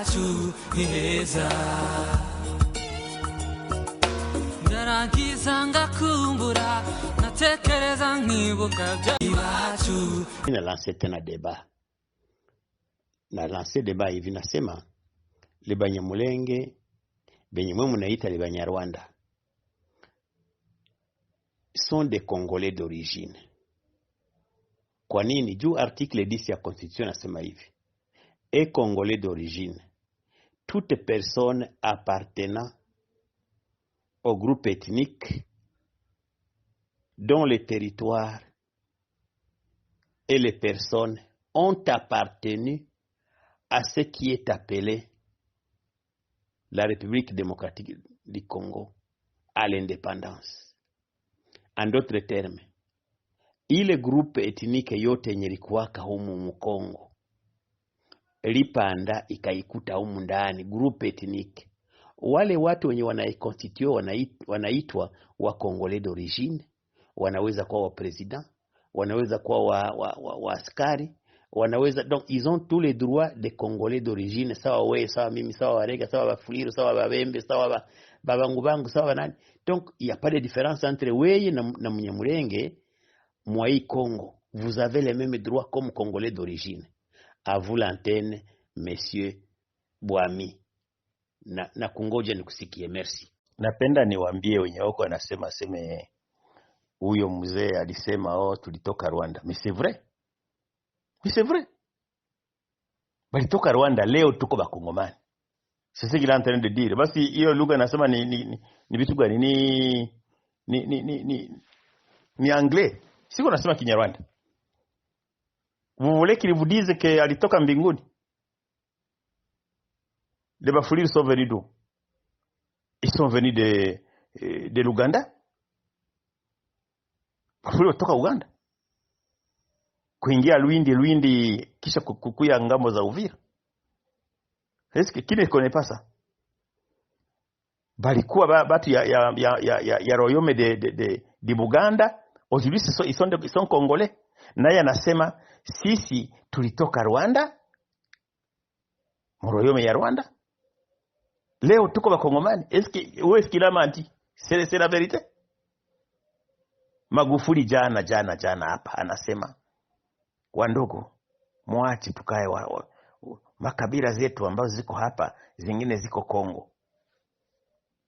iwacu heza ndarangiza ngakumbura natekereza nkibuka bya iwacu. Na lancer tena débat na lancer débat hivi nasema le Banyamulenge benye mwe mnaita le Banyarwanda sont des Congolais d'origine. Kwa nini? Juu article 10 ya constitution nasema hivi: et Congolais d'origine toute personne appartenant au groupe ethnique dont le territoire et les personnes ont appartenu à ce qui est appelé la République démocratique du Congo à l'indépendance. En d'autres termes, ile groupe ethnique yote yenye likuwaka humu mkongo lipanda ikaikuta humu ndani groupe ethnique, wale watu wenye wanaiconstitue wanaitwa wa Congolais d'origine, wanaweza kuwa wa president, wanaweza kuwa wa askari, wanaweza, donc ils ont tous les droits des Congolais d'origine, sawa wewe, sawa mimi, sawa Warega, sawa Bafuliru, sawa Babembe, sawa Babangubangu, sawa nani. Donc il y a pas de différence entre wewe na Munyamulenge moi Congo. Vous avez les mêmes droits comme Congolais d'origine. À vous l'antenne, monsieur Bwami. Na kungoja nikusikie. Merci. Napenda niwaambie wenye wako anasema seme huyo mzee alisema tulitoka Rwanda. Mais c'est vrai. Mais c'est vrai. Balitoka Rwanda, leo tuko bakongomani. C'est ce qu'il est en train de dire. Basi hiyo lugha anasema ni vitu gani? Ni anglais. Siko nasema Kinyarwanda. Vous voulez qu'il vous dise que alitoka mbinguni? Les Bafuliru sont venus d'où? Ils sont venus de l'Ouganda. Bafuliru toka Uganda. Kuingia Lwindi kisha kukuya ngambo za Uvira. Est-ce que qui ne connaît pas ça? Balikuwa batu ya royaume de Buganda. Aujourd'hui ils sont congolais. Naye anasema sisi tulitoka Rwanda, royaume ya Rwanda. Leo tuko bakongomani. Est-ce qu'il a menti? C'est la vérité. Magufuli jana hapa anasema wandogo mwache tukae makabila zetu ambazo ziko hapa, zingine ziko Kongo.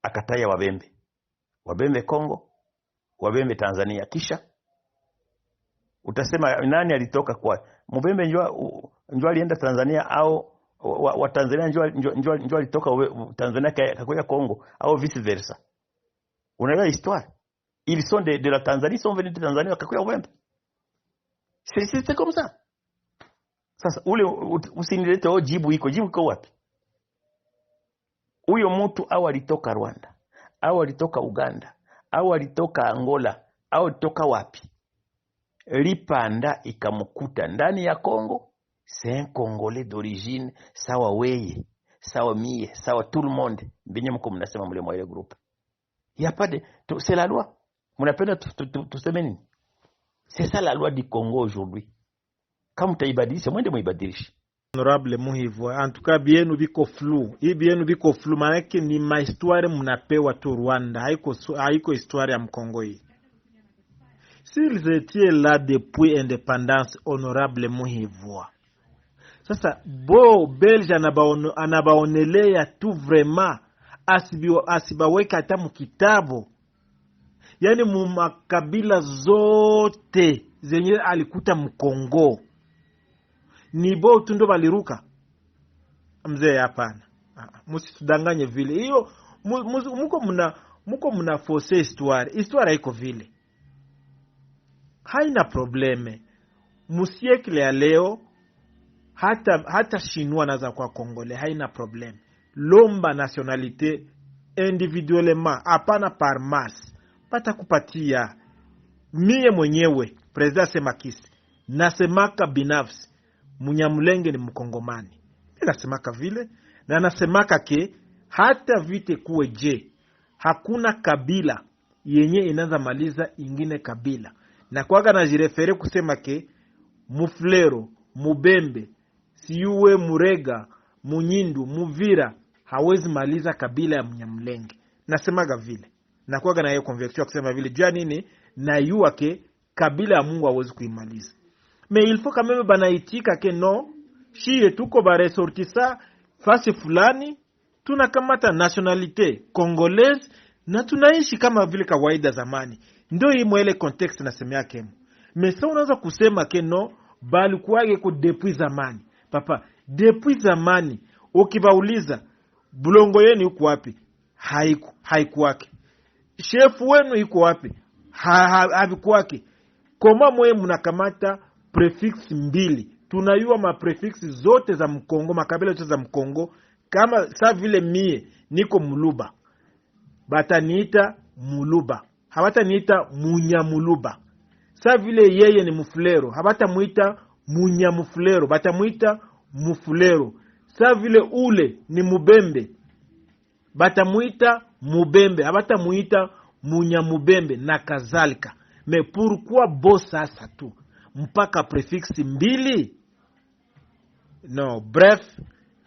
Akataya Wabembe Kongo, Wabembe Tanzania. Kisha utasema nani alitoka kwa Mubembe? Njoo alienda Tanzania, au wa Tanzania njoo alitoka Tanzania kakuja Kongo, au vice versa? Unaelewa histoire? Ils sont de la Tanzanie, sont venus de Tanzania kakuja Wabembe. C'est comme ça. Sasa ule usinilete jibu iko wapi? Huyo mtu au alitoka Rwanda, au alitoka Uganda, au alitoka Angola, au alitoka wapi, lipanda ikamkuta ndani ya Kongo, c'est un Congolais d'origine, sawa weye, sawa mie, sawa tout le monde. Benye mko mnasema mle mwa ile groupe. Il y a pas de c'est la loi. Mnapenda tuseme nini? C'est ça la loi du Congo aujourd'hui. Kama mtaibadilisha mwende muibadilishe. Honorable Muhivwa, en tout cas bienu biko flou. Hii bienu biko flou maana ni ma histoire mnapewa tu Rwanda, haiko histoire ya Mkongo hii. S'ils étaient là depuis indépendance, honorable Muhivwa. Sasa bo Belge anabaonelea tu vraiment asibaweka hata mkitabo. Yani makabila zote zenye alikuta Mkongo ni bo tu ndo baliruka. Mzee hapana. Msitudanganye vile. Hiyo muko mna force histoire haiko vile. Haina probleme. Musiekle ya leo hata Chinois naza kwa Congolais, haina probleme. Lomba nationalité individuellement, hapana par masse. Pata kupatia. Mie mwenyewe President Semakisi nasemaka binafsi Munyamulenge ni Mkongomani. Nasemaka vile, na nasemaka ke hata vite kuwe je, hakuna kabila yenye inaanza maliza ingine kabila. Na kwaga najirefere kusema ke Muflero, Mubembe, Siuwe, Murega, Munyindu, Muvira hawezi maliza kabila ya Mnyamulenge. Nasemaga vile. Nakuaga na hiyo conviction kusema vile. Jua nini? Na yuake kabila ya Mungu hawezi kuimaliza. Mais il faut quand même banaitika ke no, shie tuko ba ressortissa fasi fulani, tunakamata nationalité congolaise na tunaishi kama vile kawaida zamani. Ndio hii mwele context nasemea kemo. Mais ça unaweza kusema ke no, balikuwage ko depuis zamani. Papa, depuis zamani ukibauliza bulongo yenu yuko wapi? Haikuwake. Shefu wenu yuko wapi? Havikuwake. Koma mwe mnakamata prefix mbili. Tunayua ma prefix zote za Mkongo, makabila zote za Mkongo. Kama sa vile mie niko Muluba, bataniita Muluba, hawataniita Munyamuluba. Sa vile yeye ni Mufulero, habatamuita Munyamufulero, batamuita Mufulero. Sa vile ule ni Mubembe, batamuita Mubembe, habatamuita Munyamubembe na kadhalika. Mais pourquoi bossa ça tout? Mpaka prefix mbili? No, bref,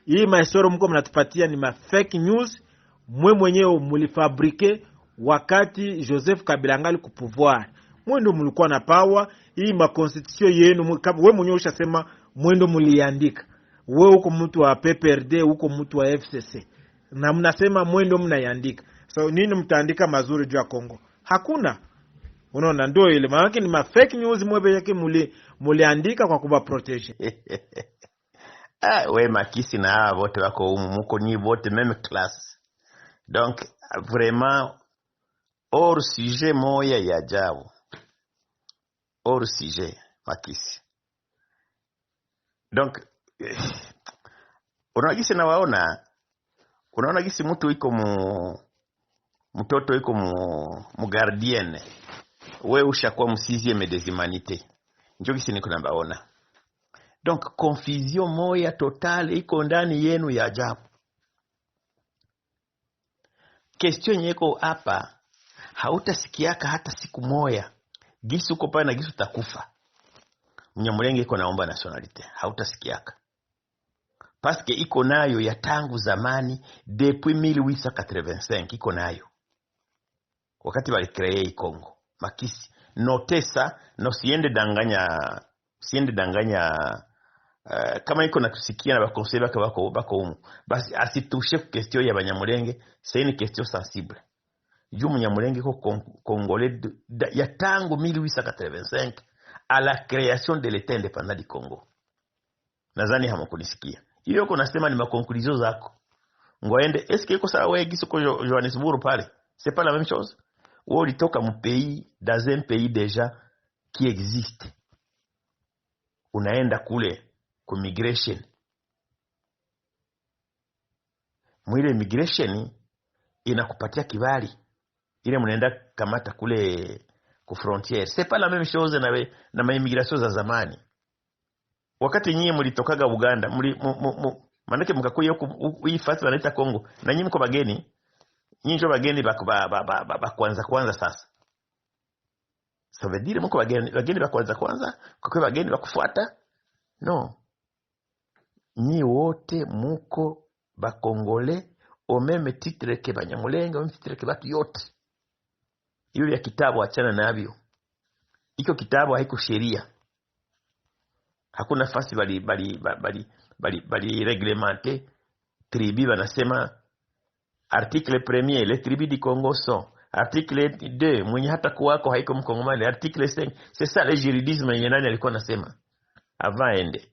hii maisoro mko mnatupatia ni ma fake news. Mwenyewe mulifabrike wakati Joseph Kabila angali ku pouvoir. Mwendo mulikuwa na power. Hii ma constitution yenu wewe mwenyewe ushasema mwendo muliandika. Wewe uko mtu wa PPRD, uko mtu wa FCC. Na mnasema mwendo mnaiandika. So nini mtaandika mazuri juu ya Kongo? Hakuna. Unaona ndio ile maana ni ma fake news mwebe yake muliandika kwa kuba protege. We Makisi na hawa wote wako humu, muko nyi wote même classe. Donc vraiment hors sujet moya ya ajabu. Hors sujet Makisi. Donc unaona gisi na waona, unaona gisi mtu iko mtoto iko mu gardienne. We ushakuwa mu 6e des humanités. Ndio gisi niko nabaona. Donc confusion moya totale iko ndani yenu ya ajabu. Question yeko hapa hautasikiaka hata siku moya. Gisi uko pale na gisi utakufa. Mnyamulenge iko naomba nationalité. Hautasikiaka. Parce que iko nayo ya tangu zamani depuis 1885 iko nayo. Wakati wali créer Kongo. Makisi notesa no siende danganya kama iko natusikia na bakonsei bako umu basi asitushe question ya Banyamulenge. C'est une question sensible. Juu Mnyamulenge ko congolais ya tangu 1885 à la création de l'état indépendant du Congo. Nadhani hamukunisikia. Hiyo ko nasema ni maconclusion zako. Ngoende est-ce que iko sawa wewe gisoko Johannesburg pale? C'est pas la même chose. Ou ulitoka mu pays dans un pays déjà qui existe. Unaenda kule ku migration. Mwile migration inakupatia kibali. Ile mnaenda kamata kule ku frontière. C'est pas la même chose na maimmigration za zamani. Wakati nyinyi mlitokaga Uganda, manake mkakuja huku hii fasi wanaita Kongo. Na nyinyi mko bageni. Nyinyi ndio bageni ba kwanza sasa. Ça veut dire mko bageni ba kwanza kwa bageni ba kufuata? No. Nyi wote muko ba Congolais au même titre que Banyamulenge, au même titre que batu yote. Hiyo ya kitabu achana navyo. Iko kitabu haiko sheria. Hakuna fasi bali réglementé. Tribu banasema article 1er les tribus du Congo sont. Article 2 mwenye hata kuwako haiko Mkongomani. Article 5 c'est ça le juridisme yenye nani alikuwa nasema avant ende.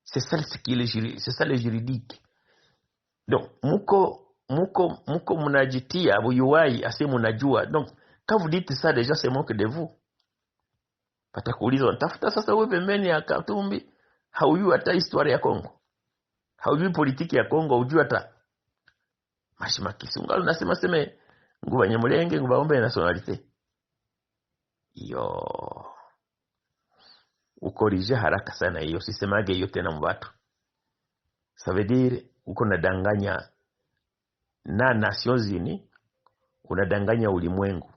C'est ça le juridique. Donc muko munajitia buyuwai ase munajua. Donc quand vous dites ça déjà c'est moque de vous. Patakuuliza tafuta sasa wewe pembeni ya Katumbi haujui hata historia ya Kongo. Haujui politiki ya Kongo, hujui hata mashima kisungalo nasema nguba Nyamulenge ngubaombe nationalité. Yo ukorije haraka sana hiyo, sisemage hiyo tena mbatu. Ça veut dire uko nadanganya na Nations Unies, unadanganya ulimwengu.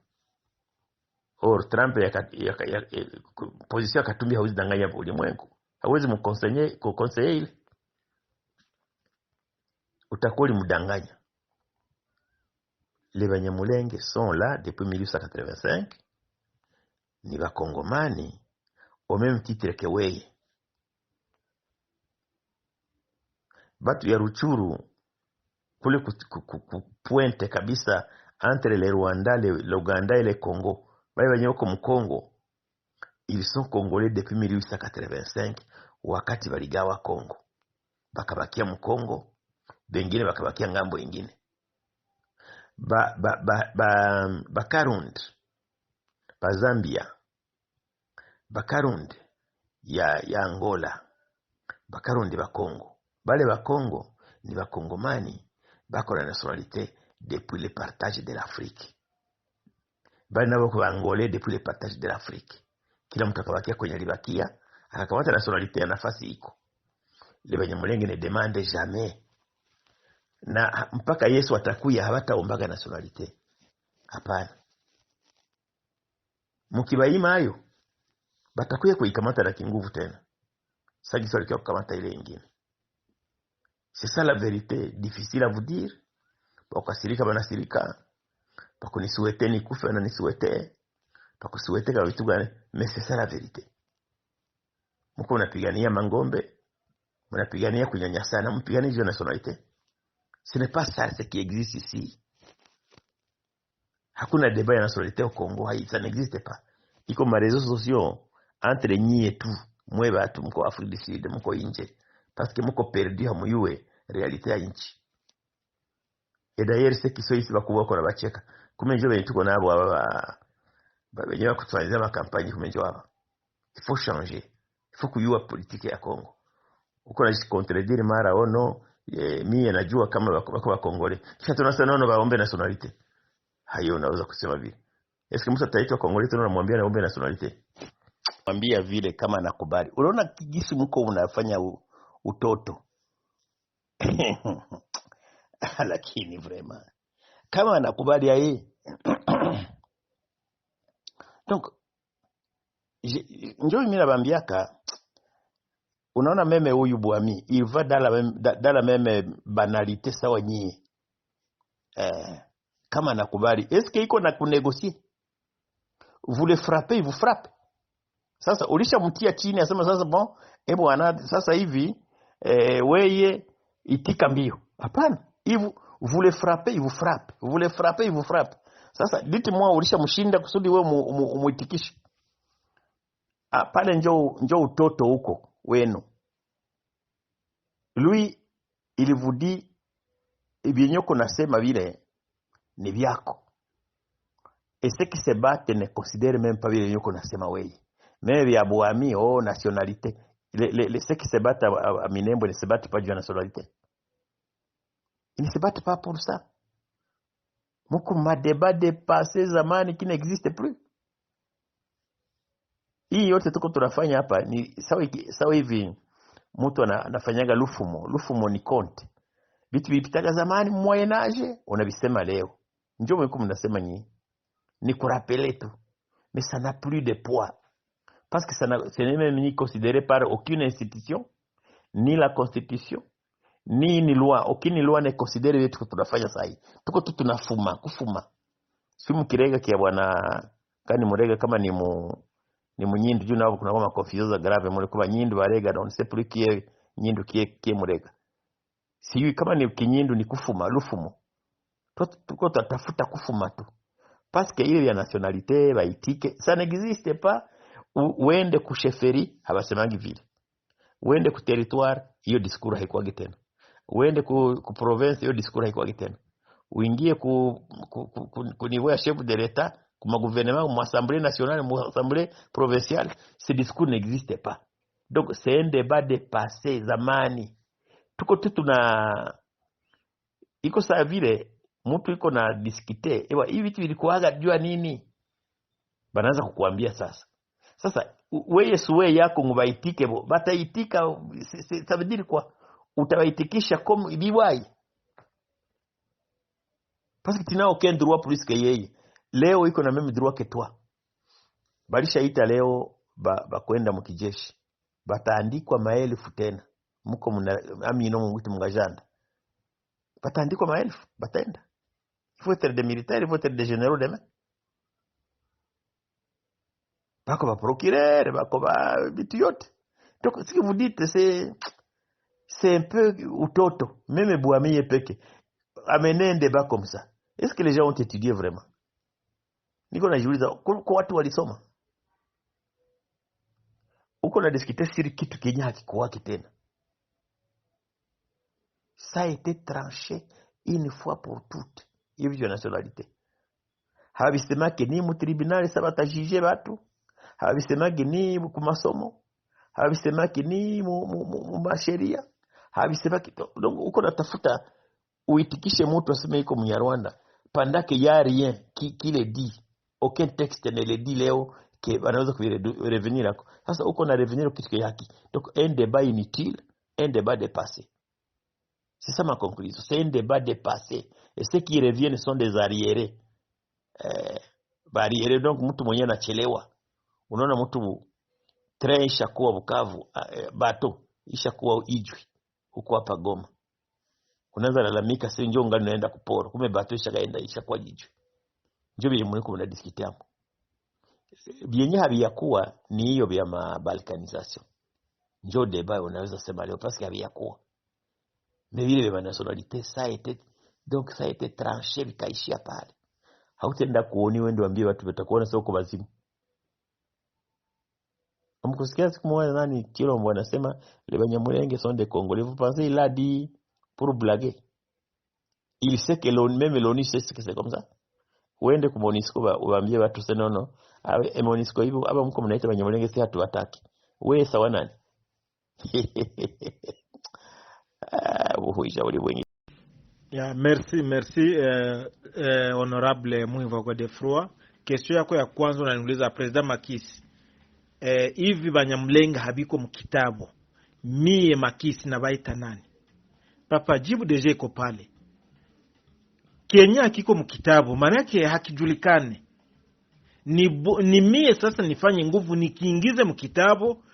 Or Trump ya position ya Katumbi hawezi danganya ulimwengu. Hawezi mkonseiller ile. utakuwa mdanganya. Les Banyamulenge sont là depuis 1885. Ni Bakongomani au même titre que weye. Batu ya Ruchuru kule pointe kabisa entre le Rwanda, le Ouganda et le Congo. Bale banyoko mu Congo, ils sont congolais depuis 1885 wakati baligawa Congo. Bakabakia mu Congo, bengine bakabakia ngambo ingine. Bakarund, Zambia, Bakarund ya Angola, Bakarund ba Congo. Bale ba Congo ni Bakongomani bako na nationalité depuis le partage de l'Afrique. Bale nabo ko Angolais depuis le partage de l'Afrique. Kila mtu akabakia kwenye libakia, akakamata nationalité ya nafasi iko. Le Banyamulenge ne demande jamais. Na mpaka Yesu atakuya hawataombaga nationalité. Hapana. Mukibaima hayo batakuya kuikamata na kinguvu tena. Sasa kisha walikuwa kukamata ile nyingine. C'est ça la vérité, difficile à vous dire. Bakasirika banasirika. Bakunisuete ni kufa na nisuete. Bakusuete kwa vitu gani? Mais c'est ça la vérité. Mko unapigania mangombe, mnapigania kunyanyasana, mpigania hiyo nationalité. Ce n'est pas ça ce qui existe ici. Hakuna débat ya nationalité au Congo, ça n'existe pas. Iko ma réseaux sociaux entre nyie et tout. Mwe batu mko Afrique du Sud, mko inje. Parce que mko perdu hamuyue réalité ya nchi. Et d'ailleurs ceux qui sont ici bakubwa ko nabacheka. Kumenjo benye tuko nabo aba benye bakutwaliza ma campagne kumenjo aba. Il faut changer. Il faut kuyua politique ya Congo. Uko na contredire mara ono mimi najua kama bako bakongole. Kisha tunasema no baombe nationalité. Hayo unaweza kusema vile. Est-ce que mtu ataitwa Kongole tena unamwambia naombe nationalité? Mwambia vile kama anakubali. Unaona kijisi mko unafanya utoto. Lakini vraiment kama anakubali yeye. Donc njoo mimi nabambiaka unaona meme huyu Bwami il va dans la même banalité sawa nyie. Kama anakubali est-ce que iko na kunégocier? Vous le frappez, il vous frappe. Sasa ulishamtia chini asema sasa bon bwana sasa hivi weye itika mbio. Hapana. Vous le frappez, il vous frappe. Vous le frappez, il vous frappe. Sasa dites-moi ulishamshinda kusudi wewe muitikishe. Pale njoo utoto huko wenu. Lui il vous dit ibinyoko nasema vile ni vyako. Et ceux qui se battent ne considèrent même pas vile nyoko nasema wewe. Même vya Bwami nationalité. Ceux qui se battent à Minembwe ne se battent pas de la nationalité. Ils ne se battent pas pour ça. Moko ma débat dépassé zamani qui n'existe plus. Hii yote tuko tunafanya hapa ni sawa hivi mtu anafanyaga lufumo ni compte. Vitu vipitaga zamani moyen âge unavisema leo. Njoo mko mnasema nyinyi. Ni kurapele tu. Mais ça n'a plus de poids. Parce que ce n'est même ni considéré par aucune institution, ni la constitution, ni loi. Aucune loi n'est considérée vitu que tunafanya sahi. Tuko tu tunafuma, kufuma. Simu kirega kia bwana kani murega kama ni munyindu juu nabo kuna confusion grave muri kuba nyindu barega on sait plus qui est nyindu qui est murega. Siyo kama ni kinyindu ni kufuma, lufumo. Tuko tutafuta kufuma tu. Parce que ile ya nationalité baitike, ça n'existe pas. Uende ku chefferie abasemangi vile. Uende ku territoire hiyo discours haikuwa tena. Uende ku province hiyo discours haikuwa tena. Uingie ku niveau ya chef de l'état, ku gouvernement, mu assemblée nationale, mu assemblée provinciale, ce discours n'existe pas. Donc c'est un débat dépassé zamani. Tuko tuna iko saa vile mtu iko na discuter hivi vitu vilikuaga jua nini banaanza kukuambia sasa wewe suwe yako ngubaitike bataitika ça veut dire quoi utawaitikisha comme biwai parce que tu n'as aucun droit plus que yeye leo iko na même droit que toi balishaita leo kwenda mkijeshi bataandikwa maelfu tena mko amino mwitu mngajanda Batandikwa maelfu, bataenda. Il faut être des militaires, il faut être des généraux demain. Bako ba procureur, bako ba bitu yote. Donc ce que vous dites c'est un peu utoto. Même Bouami peke. Amener un débat comme ça. Est-ce que les gens ont étudié vraiment? Niko najiuliza kwa watu walisoma. Uko na discuter sur kitu Kenya hakikuwa tena. Ça a été tranché une fois pour toutes. Hivyo nationalité. Habisemaki ni mu tribunal sabata juger watu. Habisemaki ni ku masomo. Habisemaki ni mu masheria. Habisemaki donc uko natafuta uitikishe mtu aseme iko Mnyarwanda pendant que y a rien qui le dit. Aucun texte ne le dit leo que wanaweza revenir là. Sasa uko na revenir kitu yaki. Donc un débat inutile, un débat dépassé. C'est ça ma conclusion. C'est un débat dépassé. Et ceux qui reviennent sont des arriérés. Arriérés, donc mtu mwenye anachelewa. Unaona mtu train ishakuwa Bukavu, bato ishakuwa Ijwi huko hapa Goma. Unaanza lalamika sio njoo ngani naenda kupora. Kumbe bato ishakaenda ishakuwa Ijwi. Njoo bile mliko mnadiscuter hapo. Bienye habiyakuwa ni hiyo vya balkanisation. Njoo débat unaweza sema leo parce que habiyakuwa. Mais vile vya nationalité ça a été donc ça a été tranché vikaishia pale. Hautenda kuoni wewe ndio ambie watu watakuona sio kwa bazimu. Mkusikia siku moja nani Chilombo anasema les Banyamulenge sont des Congolais. Vous pensez il a dit pour blaguer? Il sait que même l'ONU sait que c'est comme ça. Uende ku MONUSCO waambie watu sasa nono. MONUSCO hivyo aba mko mnaita Banyamulenge si hatuwataki. Wewe sawa nani? Yeah, merci honorable Muhiva Godefroid. Question yako ya kwanza unaniuliza President Makisi. Hivi Banyamulenge habiko mkitabu. Mie Makisi na baita nani? Papa jibu deje iko pale. Kenya kiko mkitabu, maana yake hakijulikane. Ni mie sasa nifanye nguvu nikiingize mkitabu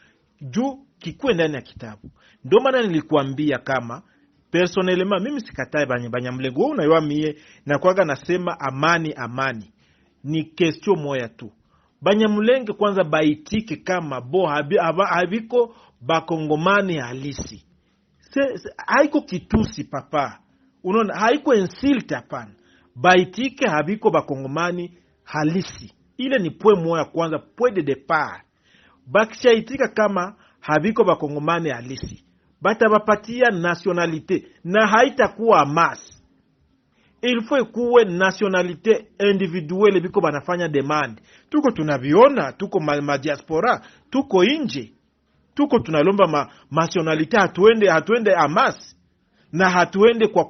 juu kikuwe ndani ya kitabu. Ndio maana nilikuambia kama personnellement mimi sikatai Banyamulenge. Wewe unaiwa mie na kwaga nasema amani. Ni question moja tu. Banyamulenge kwanza baitike kama habiko bakongomani halisi. Haiko kitusi papa. Unaona haiko insult hapana. Baitike habiko bakongomani halisi. Ile ni point moja kwanza, point de départ. Bakishaitika kama habiko bakongomani halisi, batabapatia nationalité na haitakuwa mass. Il faut kuwe nationalité individuelle biko banafanya demand. Tuko tunaviona, tuko ma diaspora, tuko nje. Tuko tunalomba nationalité hatuende amas. Na hatuende kwa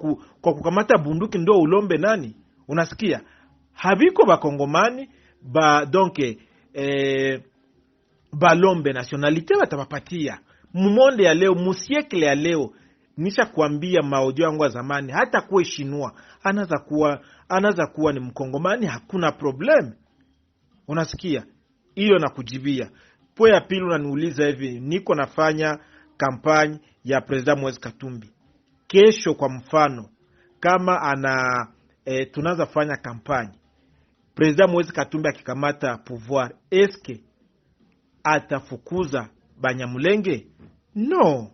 kukamata bunduki ndo ulombe nani? Unasikia? Habiko bakongomani donc balombe nationalité batabapatia. Mumonde ya leo, musiekle ya leo, nisha kuambia maaudio yangu wa zamani, hata kuwe Shinua, anaza kuwa ni mkongomani, hakuna problem. Unasikia? Iyo na kujibia. Po ya pili unaniuliza hivi, niko nafanya kampani ya President Moise Katumbi. Kesho kwa mfano, kama tunaanza fanya kampani, President Moise Katumbi akikamata pouvoir, eske atafukuza Banyamulenge? No.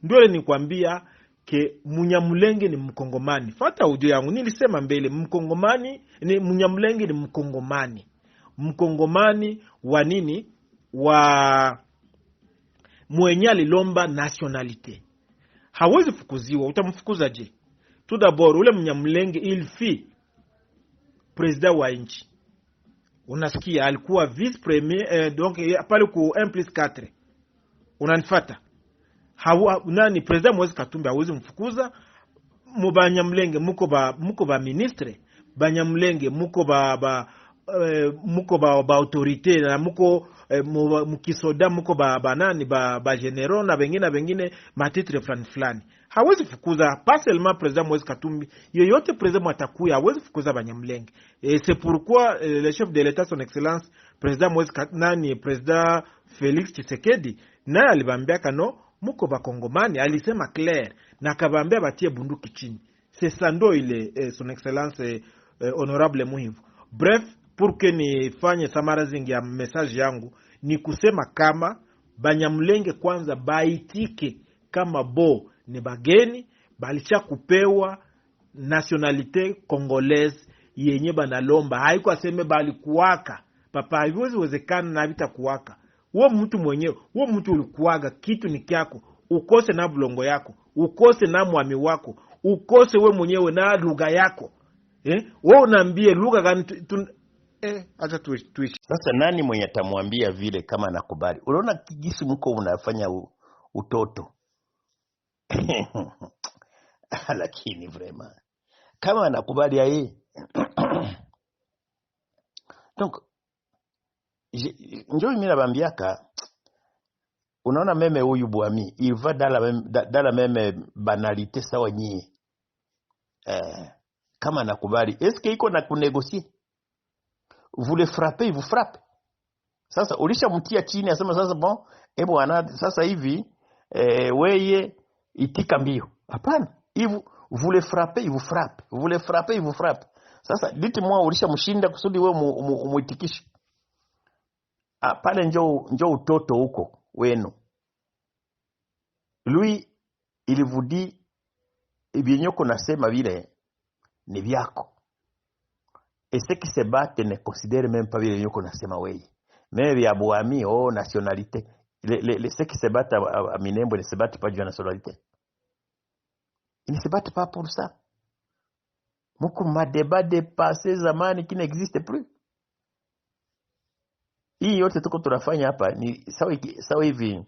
Ndio nikwambia ke Munyamulenge ni mkongomani. Fata audio yangu nilisema mbele, Munyamulenge ni mkongomani. Mkongomani wa nini? Wa mwenye alilomba nationalité. Hawezi fukuziwa, utamfukuza je? Tout d'abord ule Munyamulenge il fit president wa nchi. Unasikia alikuwa vice premier donc pale ku 1+4. Unanifata? Nani President Moise Katumbi hawezi mfukuza. Banyamulenge muko ba ministre, Banyamulenge muko ba autorité na muko mukisoda muko ba nani ba general na bengine matitre fulani. Hawezi fukuza pas seulement President Moise Katumbi, yoyote president atakuya hawezi fukuza Banyamulenge. Et c'est pourquoi le chef de l'état son excellence President Moise Katumbi, President Félix Tshisekedi naye alibambia kano muko bakongomani, alisema clair na kabambia batie bunduki chini. c'est sando ile son excellence honorable Muhivu. Bref, pour que nifanye summarizing ya message yangu ni kusema kama Banyamulenge kwanza baitike kama bo ni bageni balicha kupewa nationalité congolaise yenye banalomba. Haiko aseme bali kuwaka papa, haiwezi wezekana na vita kuwaka. Wewe mtu mwenyewe, wewe mtu ulikuwaga, kitu ni kyako, ukose na bulongo yako, ukose na mwami wako, ukose we mwenyewe na lugha yako. Wewe unaambie lugha gani acha tuishi. Sasa nani mwenye atamwambia vile kama anakubali? Unaona kigisi mko unafanya utoto. Lakini vraiment kama anakubali yeye. Donc njoo mimi nabambiaka, unaona meme huyu Bwami il va dans la même banalité sawa nyie. Kama anakubali, est-ce que iko na kunégocier? Vous le frappez, il vous frappe. Sasa ulishamtia chini asema sasa bon, bwana sasa hivi weye itika mbio. Hapana, vous le frappez, il vous frappe. Vous le frappez, il vous frappe. Sasa dites-moi ulishamshinda kusudi wewe umuitikishe. Pale njoo utoto huko wenu. Lui il vous dit ibinyoko nasema vile ni vyako. Et ceux qui se battent ne considèrent même pas bien qu'on a sema wewe. Même vya Bwami nationalité. Ceux qui se battent à Minembwe ne se battent pas de la nationalité. Ils ne se battent pas pour ça. Moko ma débat dépassé zamani qui n'existe plus. Hii yote tuko tunafanya hapa ni sawa hivi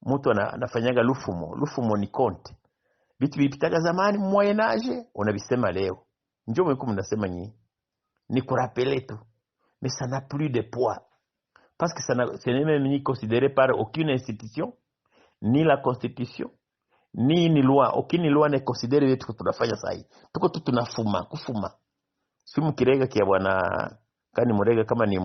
mtu anafanyaga lufumo ni konte. Vitu vipitaga zamani moyen âge unavisema leo. Njoo mko mnasema nyinyi. Ni kurapele tout. Mais ça n'a plus de poids. Parce que ce n'est même ni considéré par aucune institution, ni la constitution, ni une loi. Aucune loi n'est considérée vitu que tunafanya sahi. Tuko tu kufuma. Simu kirega kia bwana kani murega kama ni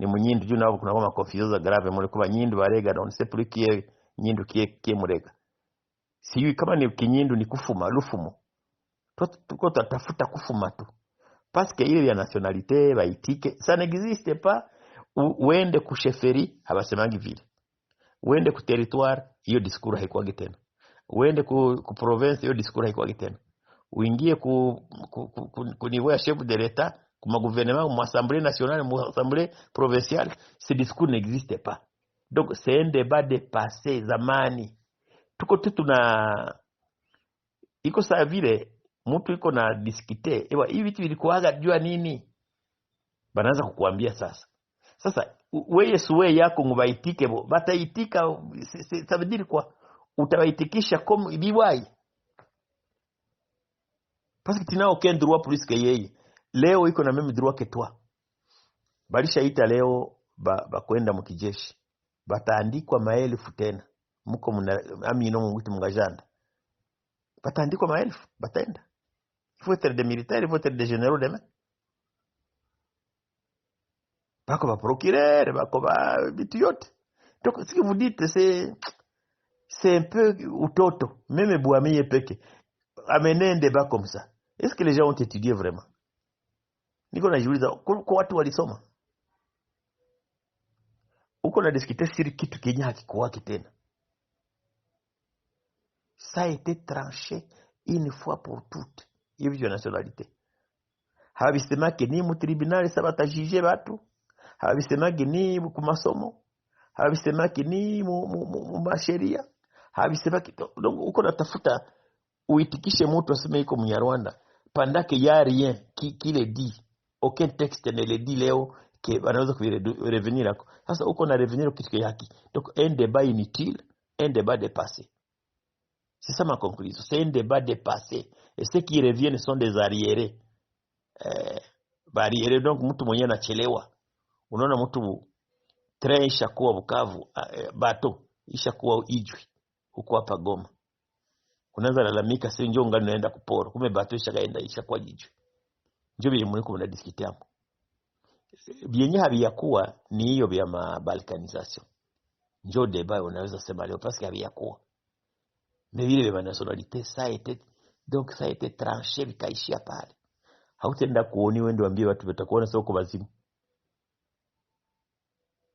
munyindu juu nabo kuna kama confusion grave mule kuba nyindu barega on sait plus qui est nyindu qui est murega. Siyo kama ni kinyindu ni kufuma lufumo. Tuko tutafuta kufuma tu. Parce que il y a nationalité baitike, ça n'existe pas. Uende ku chefferie abasemangi vile. Uende ku territoire hiyo discours haikuwa tena. Uende ku province hiyo discours haikuwa tena. Uingie ku niveau ya chef de l'état, ku gouvernement, mu assemblée nationale, mu assemblée provinciale, ce discours n'existe pas. Donc c'est un débat dépassé zamani. Tuko tuna iko saa vile mtu iko na diskite hivi vitu vilikuaga jua nini banaanza kukuambia sasa wewe suwe yako ngubaitike bataitika ça veut dire quoi utawaitikisha comme biwai parce que tu n'as aucun droit plus que yeye leo iko na même droit que toi balishaita leo kwenda mkijeshi bataandikwa maelfu tena mko amino mwitu mngajanda bataandikwa maelfu batenda. Il faut être des militaires, il faut être des généraux demain. Pas comme un procureur, pas comme un bituyote. Donc ce que vous dites, c'est un peu utoto. Même Bwami et Peke. Amener un débat comme ça. Est-ce que les gens ont étudié vraiment? Niko na jiuliza, kwa watu walisoma? Uko na discuter sur kitu Kenya hakikuwa tena. Ça a été tranché une fois pour toutes. Hivi vya nationalité. Habisemake ni mu tribunal sabata jije batu. Habisemake ni ku masomo. Habisemake ni mu masheria. Habisemake donc uko natafuta uitikishe mtu aseme iko Mnyarwanda pendant que y a rien qui le dit. Aucun texte ne le dit leo que banaweza revenir ako. Sasa uko na revenir kitu yaki. Donc un débat inutile, un débat dépassé. C'est ça ma conclusion. C'est un débat dépassé. Et ceux qui reviennent sont des arriérés. Arriérés, donc, mtu mwenye anachelewa. Unaona mtu train ishakuwa Bukavu, bato ishakuwa Ijwi huko hapa Goma. Unaanza lalamika sio njoo ngani naenda kupora. Kumbe bato ishakuwa Ijwi. Njoo bile mliko mnadiskite hapo. Bienye habiyakuwa ni hiyo vya balkanisation. Njoo débat unaweza sema leo parce que habiyakuwa. Mais vile vya nationalité ça a été Donc ça a été tranché vikaishia pale. Hautenda kuoni wewe ndio ambie watu watakuona soko bazimu.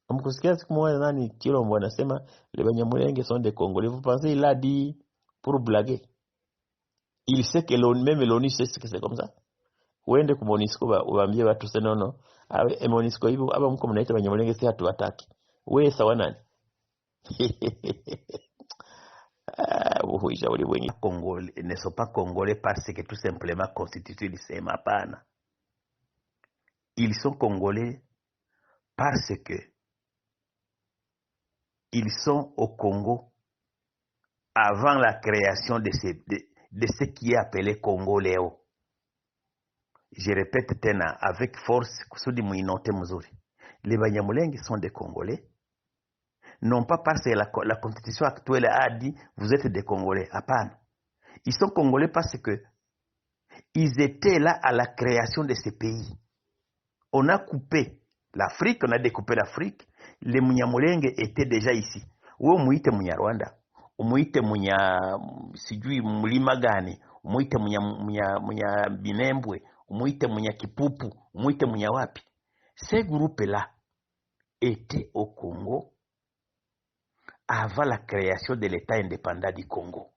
Amkusikia siku moja nani Chilombo anasema les Banyamulenge sont des Congolais. Vous pensez il a dit pour blaguer? Il sait que même l'ONU sait que c'est comme ça. Uende ku MONUSCO waambie watu sasa nono. MONUSCO hivyo aba mko mnaita Banyamulenge si hatuwataki. Wewe sawa nani? Congolais ne sont pas congolais parce que tout simplement constitué du Semapana. Ils sont congolais parce que ils sont au Congo avant la création de ce qui est appelé Congo Léo. Je répète tena avec force kusudi muinote mzuri. Les Banyamulenge sont des Congolais. Non pas parce que la constitution actuelle a dit vous êtes des Congolais. Apana. Ils sont Congolais parce que ils étaient là à la création de ce pays. On a coupé l'Afrique, on a découpé l'Afrique. Les Munyamulenge étaient déjà ici. Ou muite Munyarwanda, ou muite sijui Mulima gani, ou muite Munya Binembwe, ou muite Munya Kipupu, ou muite Munya wapi. Ces groupes-là étaient au Congo avant la création de l'État indépendant du Congo.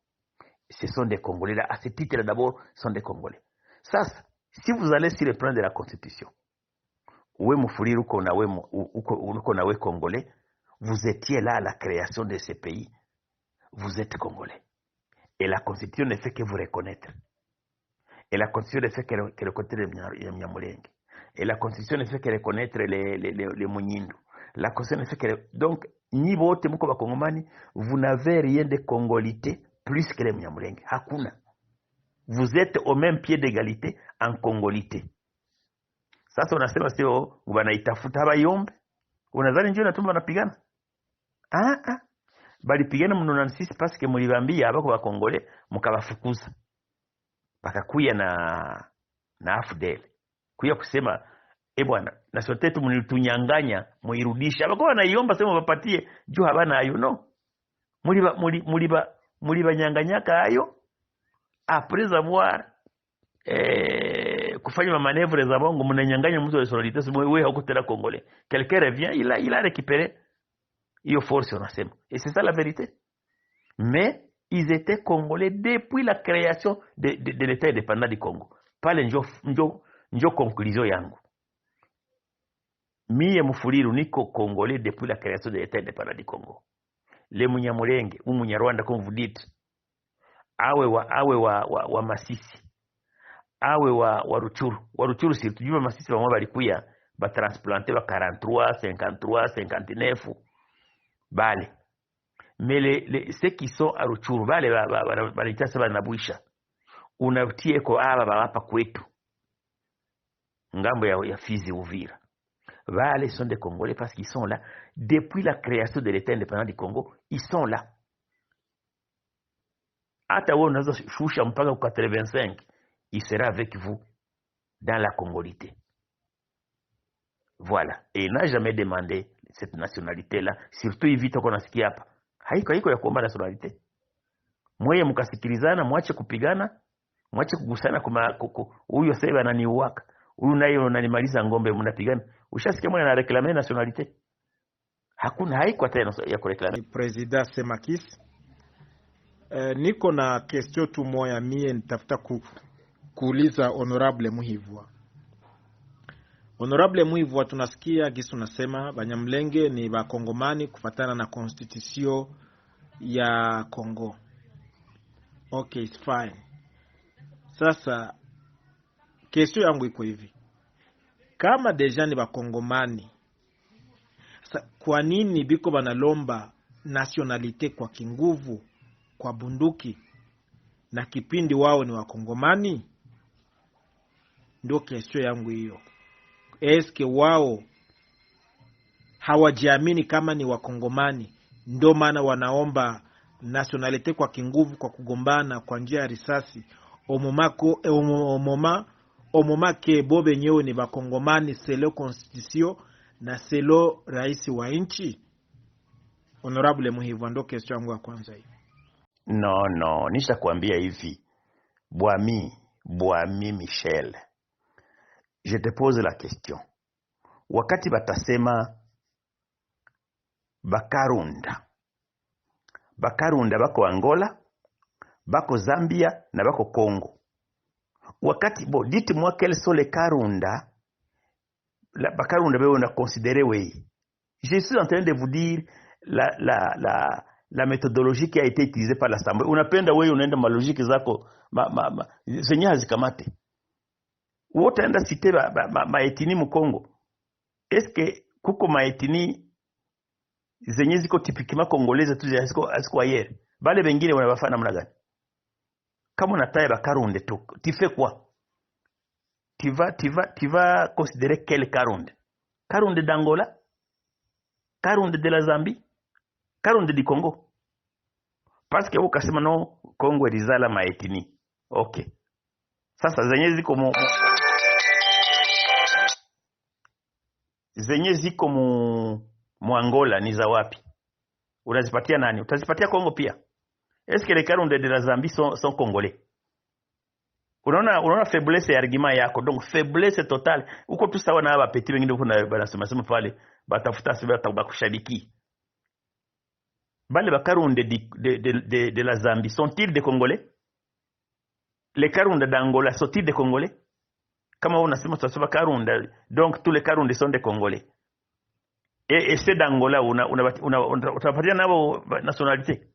Ce sont des Congolais là. À ce titre d'abord, ce sont des Congolais. Ça, si vous allez sur le plan de la Constitution, Oué Moufourir ou Konawe Congolais, vous étiez là à la création de ce pays. Vous êtes Congolais. Et la Constitution ne fait que vous reconnaître. Et la Constitution ne fait que reconnaître les Nyamulenge. Et la Constitution ne fait que reconnaître les Munyindu. La Constitution ne fait que... Donc, niveau Temuko Kongomani, vous n'avez rien de congolité plus que les Nyamulenge. Hakuna. Vous êtes au même pied d'égalité en congolité. Sasa unasema sio wanaitafuta bayombe. Unadhani njoo natumba wanapigana? Bali pigana mnuna sisi parce que mulibambia abako ba Congolais mkabafukuza. Bakakuya na AFDL. Kuya kusema bwana na sote yetu mlitunyanganya muirudisha. Abako wanaiomba sema wapatie juu habana ayo no. Muliba nyanganyaka ayo après avoir kufanya manevre za bongo mnanyanganya mtu wa solidarité sio wewe hukutera Congolais. Quelqu'un revient, il a récupéré iyo force on asema. Et c'est ça la vérité. Mais ils étaient Congolais depuis la création de l'État indépendant du Congo. Pale njo conclusion yangu. Mie Mufuriru niko Congolais depuis la création de l'État indépendant du Congo. Les Munyamulenge ou Munyarwanda comme vous dites, awe wa Masisi, awe wa Ruchuru si tujua Masisi wamwa balikuya ba transplanter ba 43, 53, 59 bale. Mais ceux qui sont à Ruchuru bale balitasa banabuisha. Unatie ko aba hapa kwetu. Ngambo ya Fizi Uvira. Bale sont des Congolais parce qu'ils sont là depuis la création de l'État indépendant du Congo, ils sont là. Hata wao unaweza shusha mpaka 85, il sera avec vous dans la congolité. Voilà. Et il n'a jamais demandé cette nationalité-là, surtout ivita qu'on nasikia hapa. Haiko ya kuomba nationalité. Mwewe mkasikilizana, mwache kupigana, mwache kugusana kwa huyo sasa ananiuaka. Huyu naye unanimaliza ngombe mnapigana. Ushasikia mwana na réclamer nationalité? Hakuna haiko tena ya kureklame. President Semakis, niko na question tu moya mie nitafuta kuuliza honorable Muhivwa. Honorable Muhivwa, tunasikia gisi unasema Banyamulenge ni bakongomani kufatana na constitution ya Congo. Okay, it's fine. Sasa question yangu iko hivi. Kama deja ni bakongomani, kwa nini biko banalomba nationalite kwa kinguvu, kwa bunduki, na kipindi wao ni wakongomani? Ndio question yangu hiyo. Eske wao hawajiamini kama ni wakongomani, ndio maana wanaomba nationalite kwa kinguvu, kwa kugombana kwa njia ya risasi? Omoma ke bobe nyeo ni bakongomani selo constitution na selo raisi wa nchi? Honorable Muhivwa, ndo question yangu ya kwanza hii. No, nisha kuambia hivi. Bwami Michel, je te pose la question. Wakati batasema Bakarunda bako Angola, bako Zambia na bako Congo. Wakati dites-moi quels sont les Karunda, la Bakarunda on a considéré oui. Je suis en train de vous dire la méthodologie qui a été utilisée par l'Assemblée. Unapenda wewe unaenda logique zako zenye hazikamate. Wote enda citer maetini mu Congo. Est-ce que kuko maetini zenye ziko typiquement congolaise tu ziko ailleurs? Bale bengine wanabafana namna gani? Kama unataye Bakarunde tu, tu fais quoi? Tu vas considérer quel Karunde? Karunde d'Angola? Karunde de la Zambie? Karunde du Congo? Parce que ukasema no Congo elizala maetini. Okay. Sasa zenye ziko mu Angola ni za wapi? Unazipatia nani? Utazipatia Congo pia? Est-ce que les Karunde de la Zambie sont congolais? Unaona faiblesse ya argument yako. Donc faiblesse totale. Uko tu sawa na petit wengine kuna banasema pale batafuta sibe batakushabiki. Bale Bakarunde de la Zambie sont-ils des Congolais? Les Karunde d'Angola sont-ils des Congolais? Kama unasema tutasema Karunde, donc tous les Karunde sont des Congolais. Et c'est d'Angola utapatia nabo nationalité.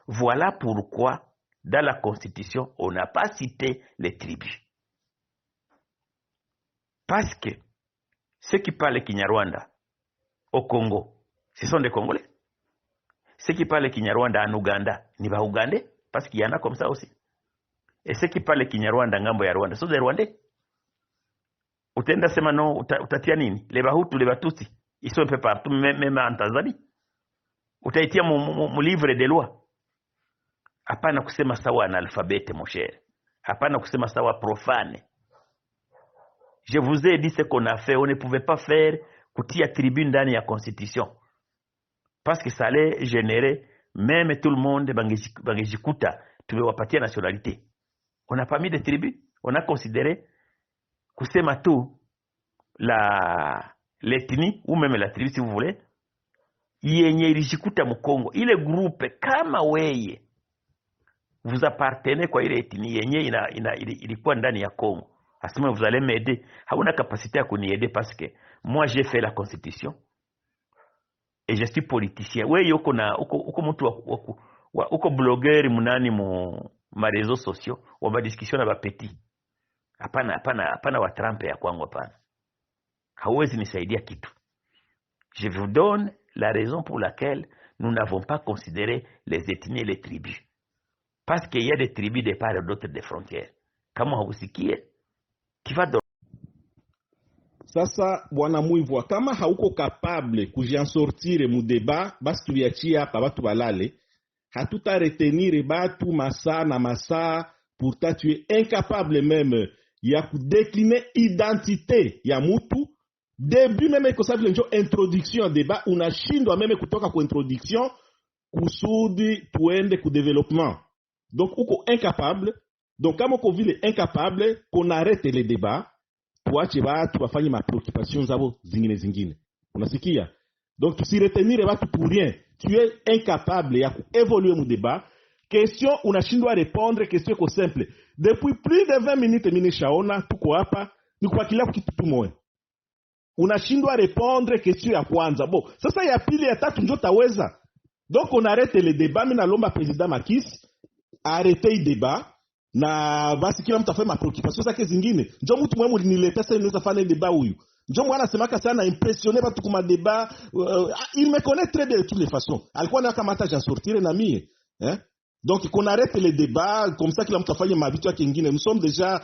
Voilà pourquoi dans la Constitution, on n'a pas cité les tribus. Parce que ceux qui parlent Kinyarwanda au Congo, ce sont des Congolais. Ceux qui parlent Kinyarwanda en Ouganda, ni ba Ougandais, parce qu'il y en a comme ça aussi. Et ceux qui parlent Kinyarwanda ngambo ya Rwanda, sont des Rwandais. Utenda sema no, utatia nini? Les Bahutu, les Batutsi, ils sont un peu partout, même en Tanzanie. Utaitia mu livre de loi. Hapana kusema sawa analphabète mon cher. Hapana kusema sawa profane. Je vous ai dit ce qu'on a fait. On ne pouvait pas faire kutia tribune ndani ya constitution. Parce que ça allait générer même tout le monde bangejikuta tumewapatia nationalité. On n'a pas mis de tribune. On a considéré kusema tout l'ethnie ou même la tribu si vous voulez yenye ilijikuta mu Congo. Ile groupe kama weye vous appartenez kwa ile etini yenye ilikuwa ndani ya Congo. Asema vous allez m'aider. Hauna capacité ya kuniaider parce que moi j'ai fait la constitution et je suis politicien. Wewe yuko na uko mtu uko blogueur munani ma réseaux sociaux wa discussion na ba petit. Hapana wa Trump ya kwangu hapana. Hauwezi nisaidia kitu. Je vous donne la raison pour laquelle nous n'avons pas considéré les ethnies et les tribus. Parce qu'il y a des tribus de part et d'autre des frontières. Kama hausikie, tu vas dormir. Sasa bwana Muivwa, kama hauko capable kujiansortire mu débat, basi tuliachia hapa batu balale. Hatuta retenir batu masa na masa, pourtant tu es incapable même ya kudécliner identité ya mutu. Début même ko savile njo introduction débat, unashindwa même kutoka ku introduction kusudi tuende ku développement. Donc, uko incapable. Donc, kama uko vile incapable, qu'on arrête les débats, tuache batu wafanye ma préoccupation zabo zingine. Unasikia? Donc, tu si retenir batu pour rien. Tu es incapable ya évoluer mon débat. Question, unashindwa répondre, question ko simple. Depuis plus de 20 minutes, mine shaona, tuko hapa, nikuwa kila kitu tumoe. Unashindwa répondre, question ya kwanza. Bon, sasa ya pili ya tatu njo taweza. Donc, on arrête les débats, mina lomba président Makis, arrêtez le débat na basi kila mtu afanye mapreoccupation zake zingine. Njo mtu mwemu nileta sasa inaweza fanya débat huyu. Njo mwana semaka sana impressionné watu kuma débat. Il me connaît très bien de toutes les façons. Alikuwa na kama hata sortir na mie. Donc qu'on arrête les débats comme ça kila mtu afanye mavitu yake kingine. Nous sommes déjà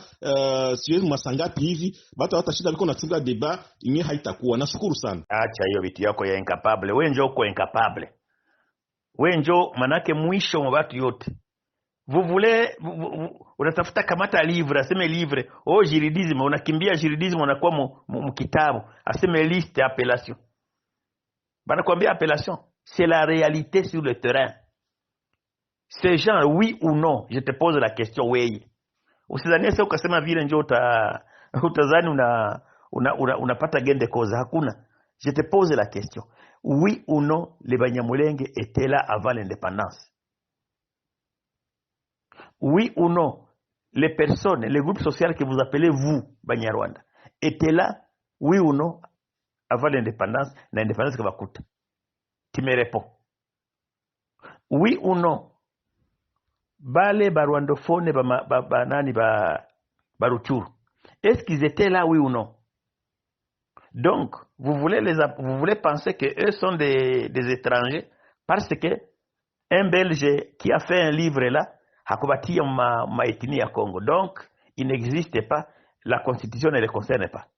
sur masangapi hivi. Watu watashinda biko na chunga débat inye haitakuwa. Nashukuru sana. Acha hiyo vitu yako ya incapable. Wewe njo uko incapable. Wewe njo manake mwisho wa watu yote. Vous voulez, unatafuta kamata livre, aseme livre, juridisme, unakimbia juridisme, unakuwa mkitabu, aseme liste appellation. Banakwambia appellation, c'est la réalité sur le terrain. Ces gens, oui ou non, je te pose la question, oui. Usidhanie sasa ukasema vile njoo utazani unapata gain de cause. Hakuna. Je te pose la question. Oui ou non, les Banyamulenge étaient là avant l'indépendance? Oui ou non, les personnes, les groupes sociaux que vous appelez vous, Banyarwanda, étaient là, oui ou non, avant l'indépendance, l'indépendance que va coûter? Tu me réponds. Oui ou non, bale barwandophone baruchuru, est-ce qu'ils étaient là, oui ou non? Donc, vous voulez penser que eux sont des étrangers parce que un Belge qui a fait un livre là, Hakubatia ma ethnie à Congo. Donc, il n'existe pas, la constitution ne les concerne pas.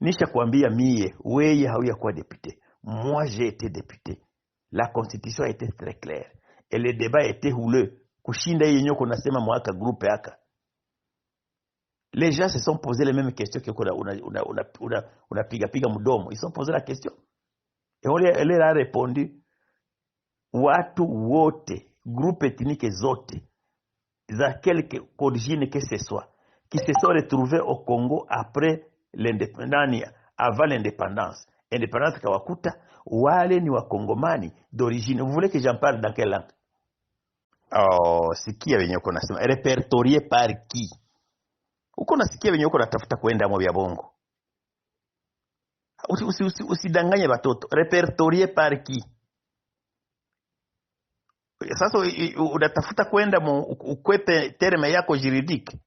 Nisha kuambia mie, weye hauya kuwa député. Moi, j'ai été député. La constitution était très claire. Et le débat était houleux. Kushinda yenyo kunasema mwaka groupe yaka. Les gens se sont posé les mêmes questions que on a piga mudomo. Ils se sont posé la question. Et elle leur a répondu, watu wote, groupe ethnique zote, za quelque origine que ce soit, qui se sont retrouvés au Congo après l'indépendance, avant l'indépendance. Indépendance kawakuta, wale ni wakongomani d'origine. Vous voulez que j'en parle dans quelle langue? Oh, sikia wenye uko nasema, répertorié par qui? Uko nasikia wenye uko natafuta kwenda mo vya bongo. Usidanganye batoto. Répertorié par qui? Sasa unatafuta kwenda ukwepe terme yako juridique.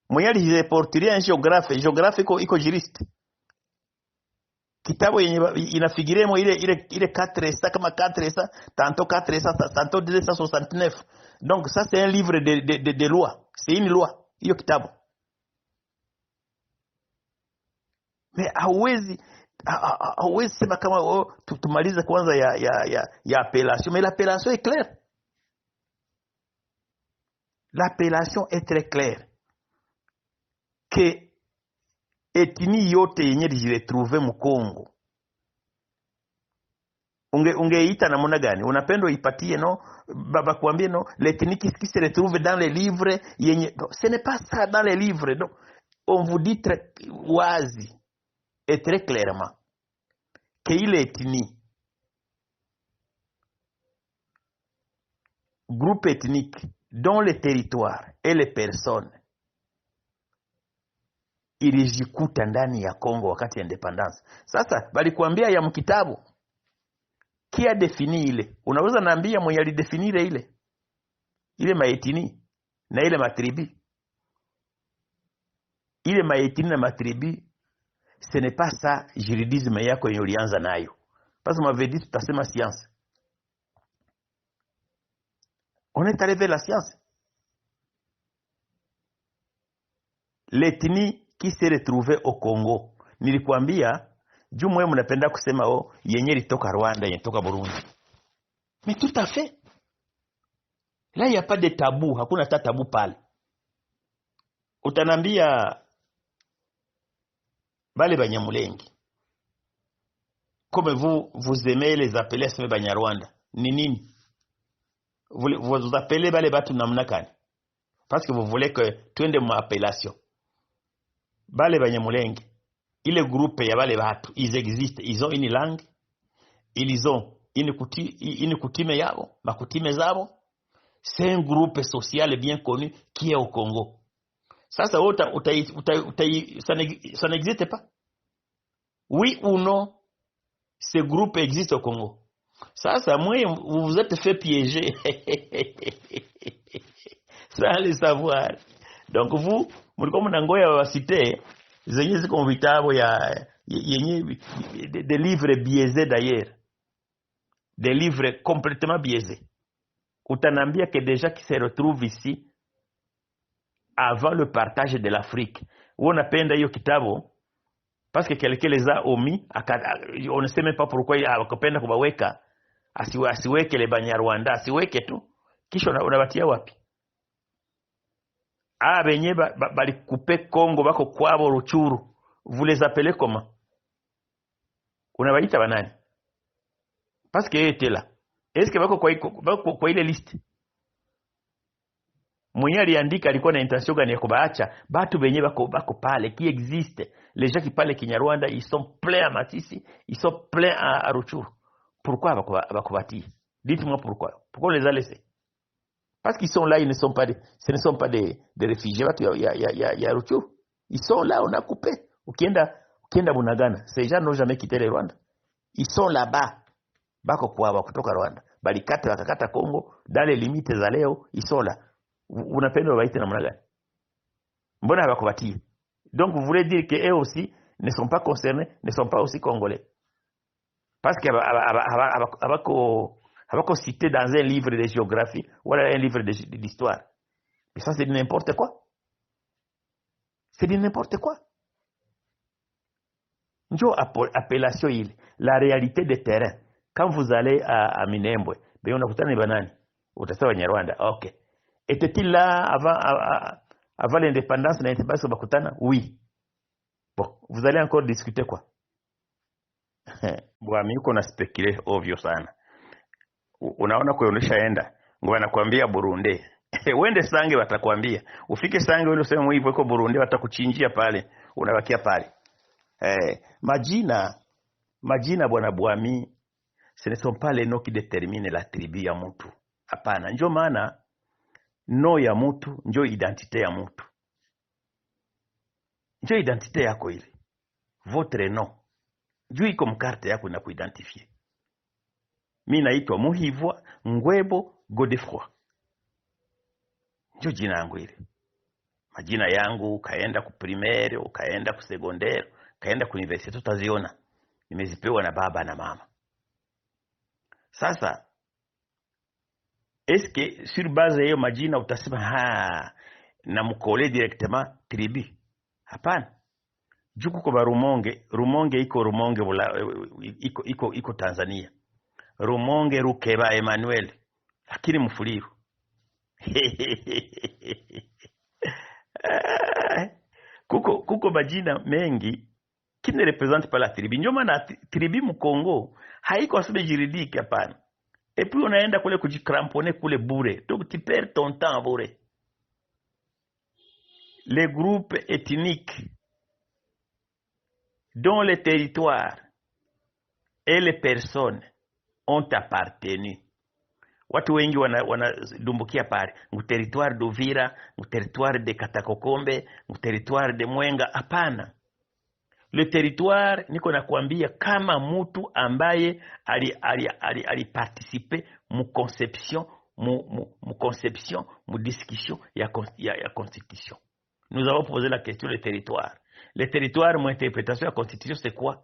Mwenye répertorié un géographe iko juriste. Kitabu yenye inafigiremo ile 400 kama 400, tantôt 400, tantôt 269. Donc ça c'est un livre de loi. C'est une loi. Hiyo kitabu. Mais hawezi sema kama tumalize kwanza ya appellation. Mais l'appellation est claire. L'appellation est très claire. Que etini yote yenye lijiretrouve mu Kongo. Ungeita namna gani? Unapenda ipatie no baba kuambie no l'ethnie qui se retrouve dans les livres yenye no, ce n'est pas ça dans les livres. Donc on vous dit très wazi et très clairement que il est ethnie, groupe ethnique dont les territoires et les personnes ilijikuta ndani ya Kongo wakati ya independence. Sasa balikuambia ya mkitabu kia defini ile. Unaweza naambia mwenye alidefinire ile maetini na ile matribi. Ile maetini na matribi, ce n'est pas ça juridisme yako yenye ulianza nayo. Parce que m'avait dit tutasema science. On est allé vers la science. L'ethnie qui s'est retrouvée au Congo. Nilikuambia juu mwe mnapenda kusema yenye litoka Rwanda, yenye toka Burundi. Mais tout à fait. Là il y a pas de tabou, hakuna hata tabou pale. Utanambia bale Banyamulenge. Comme vous aimez les appeler sema Banyarwanda. Ni nini? Vous appelez bale batu namna gani? Parce que vous voulez que tuende mu appellation. Bale Banyamulenge, ile groupe ya bale batu, ils existent, ils ont une langue, ils ont une coutume yabo, makutime zabo. C'est un groupe social bien connu qui est au Congo. Ça ça n'existe pas. Oui ou non, ce groupe existe au Congo. Ça moi vous vous êtes fait piéger sans le savoir. Donc vous mlikuwa mnangoya wasite zenye ziko vitabu yenye des livres biaisés d'ailleurs. Des livres complètement biaisés. Utanambia que déjà qui se retrouve ici avant le partage de l'Afrique. Où on appelle hiyo kitabu parce que quelqu'un les a omis, on ne sait même pas pourquoi il a kupenda kubaweka asiweke le Banyarwanda, asiweke tu kisha unabatia wapi? Benye bali couper Congo bako kwabo Ruchuru, vous les appelez comment? Unabaita banani? Parce que était là. Est-ce que bako kwa ile liste? Mwenye aliandika alikuwa na intention gani ya kubaacha batu benye bako pale qui existe. Les gens qui parlent Kinyarwanda, ils sont pleins à Matisi, ils sont pleins à Ruchuru. Pourquoi bakubati? Dites-moi pourquoi. Pourquoi on les a laissés? Parce qu'ils sont là, ce ne sont pas des réfugiés. Il y a Ruchuru. Ils sont là, on a coupé. Ukienda Bunagana, ces gens n'ont jamais quitté le Rwanda. Ils sont là-bas. Bako kwa kutoka Rwanda. Balikata wakakata Congo, dans les limites za leo, ils sont là. Unapenda waite namna gani? Mbona hawakubatii? Donc vous voulez dire que eux aussi ne sont pas concernés, ne sont pas aussi congolais. Parce que avako cité dans un livre de géographie ou un livre d'histoire. Mais ça c'est du n'importe quoi. C'est du n'importe quoi. Njo appellation ile, la réalité de terrain. Quand vous allez à Minembwe, ben unakutana ni banani? Utasema Nyarwanda. OK. Était-il là avant l'indépendance na indépendance bakutana? Oui. Bon, vous allez encore discuter quoi? Bwami uko na speculate ovyo sana. Unaona kuonesha enda, ngo anakuambia Burundi. Wende Sange watakwambia. Ufike Sange ule useme hivyo iko Burundi watakuchinjia pale, unabakia pale. Majina bwana Bwami, ce ne sont pas les noms qui déterminent la tribu ya mtu. Hapana, ndio maana no ya mtu ndio identité ya mtu. Ndio identité yako ile. Votre nom. Ndio iko mkarte yako na kuidentifie. Mimi naitwa Muhivwa Ngwebo Godefroy. Ndio jina yangu ile. Majina yangu ukaenda ku primaire, ukaenda ku secondaire, ukaenda ku university utaziona. Nimezipewa na baba na mama. Sasa est-ce que sur base ya hiyo majina utasema na mkole directement tribu? Hapana. Juku kwa Rumonge iko Rumonge iko Tanzania. Rumonge Rukeba Emmanuel. Lakini Mfuliru. Kuko majina mengi qui ne représente pas la tribu. Ndio maana tribu mkongo haiko aseme juridique hapana. Et puis unaenda kule kujikramponer kule bure. Donc tu perds ton temps bure. Les groupes ethniques dont les territoires et les personnes ont appartenu. Watu wengi wanadumbukia pale. Mu territoire d'Uvira, mu territoire de Katakokombe, mu territoire de Mwenga. Hapana. Le territoire niko nakwambia kama mtu ambaye ali participer mu conception, mu discussion ya constitution. Nous avons posé la question du territoire. Le territoire, mon interprétation de la constitution, c'est quoi?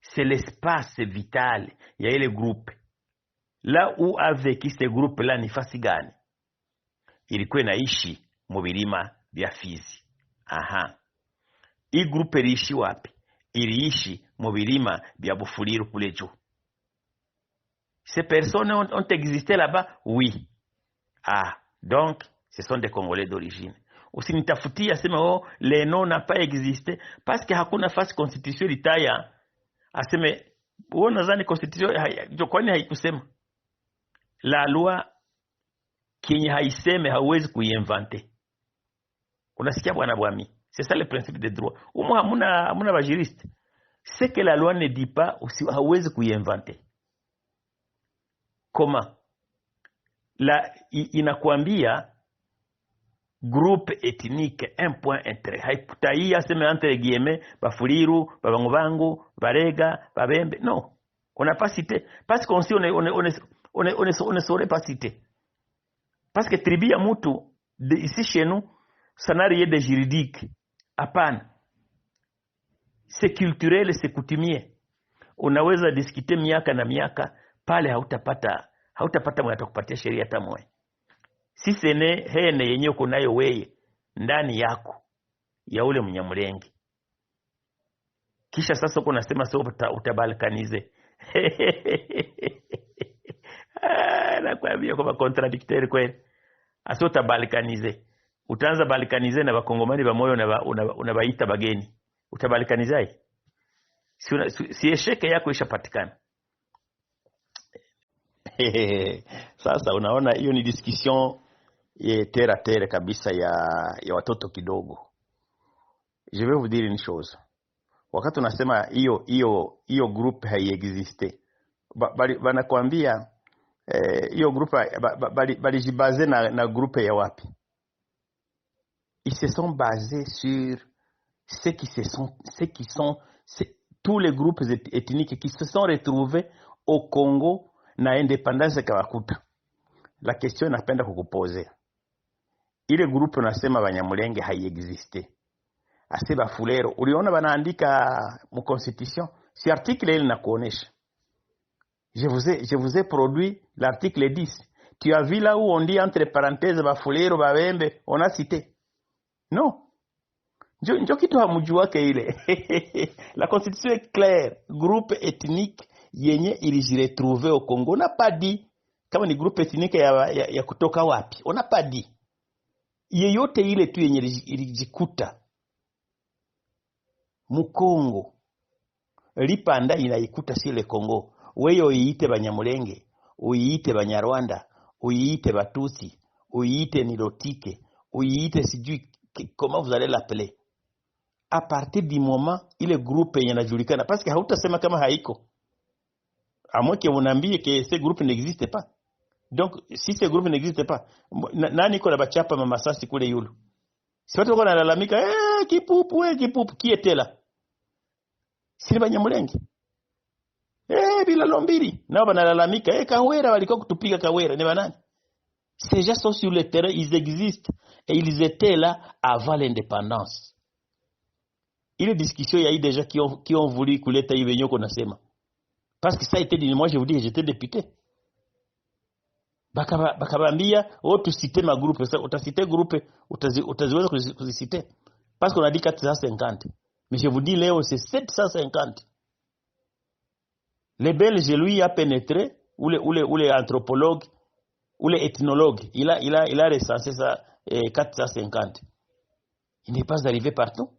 C'est l'espace vital. Il y a les groupes. Là où a vécu ces groupes-là ni fasi gani? Ilikuwa inaishi mubirima vya Fizi. Aha. Hii groupe iliishi wapi? Iliishi mubirima vya Bufuliru kule juu. Ces personnes ont existé là-bas? Oui. Ah, donc, ce sont des Congolais d'origine. Usinitafutia sema les noms n'a pas existé parce que hakuna fasi constitution litaya aseme nadhani constitution kwani haikusema la loi kenye haiseme hauwezi kuinventer. Unasikia bwana Bwami? C'est ça le principe de droit. Umo hamuna ba juriste. Ce que la loi ne dit pas hauwezi kuinventer. Comment? La inakwambia groupe ethnique, un point intérêt. Haikutaia sema entre guillemets Bafuliru, Babangubangu, Barega, Babembe. Non. On n'a pas cité. Parce qu'on ne saurait pas citer. Parce que tribu ya mutu, ici chez nous, ça n'a rien de juridique. Hapana. C'est culturel, c'est coutumier. Unaweza discuter miaka na miaka, pale hautapata mwana kupatia sheria hata moja. Si sene hene yenye uko nayo wewe ndani yako ya ule Mnyamulenge. Kisha sasa uko nasema sio utabalkanize. Nakwambia kama contradictory kweli. Aso utabalkanize. Utaanza balkanize na bakongomani ba moyo na unabaita bageni. Utabalkanizai? Si esheke yako ishapatikana. Sasa unaona hiyo ni discussion terre kabisa ya watoto kidogo. Je vais vous dire une chose. Wakati unasema hiyo group haiexiste, banakuambia hiyo group balijibaze na groupe ya wapi? Ils se sont basés sur tous les groupes ethniques qui se sont retrouvés au Congo na indépendance kawakuta. La question napenda kukupozea. Ile groupe unasema Banyamulenge haiexiste. Ase Bafulero, uliona banaandika mu constitution, si article ile nakuonesha. Je vous ai produit l'article 10. Tu as vu là où on dit entre parenthèses Bafulero, Babembe, on a cité. Non. Njo kitu hamujuake ile. La constitution est claire. Groupe ethnique yenye ilijiretrouver au Congo. On n'a pas dit kama ni groupe ethnique ya kutoka wapi. On n'a pas dit. Yeyote ile tu yenye ilijikuta Mukongo. Lipanda inaikuta si le Congo. Wewe uiite Banyamulenge, uiite Banyarwanda, uiite Batusi, uiite Nilotike, uiite sijui comment vous allez l'appeler. À partir du moment ile groupe yanajulikana, parce que hautasema kama haiko. À moins que on ambie que ce groupe n'existe pas. Donc si ce groupe n'existe pas, nani ko na bachapa mamasasi kule yulu? Si watu wako nalalamika, kipupu qui était là? Si Banyamulenge. Bila lombiri. Nao banalalamika, Kawera walikuwa kutupiga Kawera, ni banani? Ces gens sont sur le terrain, ils existent et ils étaient là avant l'indépendance. Il y a des discussions, il y a eu des gens qui ont voulu kuleta hivi nyoko nasema. Parce que ça a été dit, moi je vous dis, j'étais député. Bakabambia, tu citer ma groupe, utaciter groupe, utaziweza kuziciter. Parce qu'on a dit 450. Mais je vous dis, Léo, c'est 750. Les Belges, lui, a pénétré, ou les anthropologues, ou les ethnologues, il a recensé ça 450. Il n'est pas arrivé partout.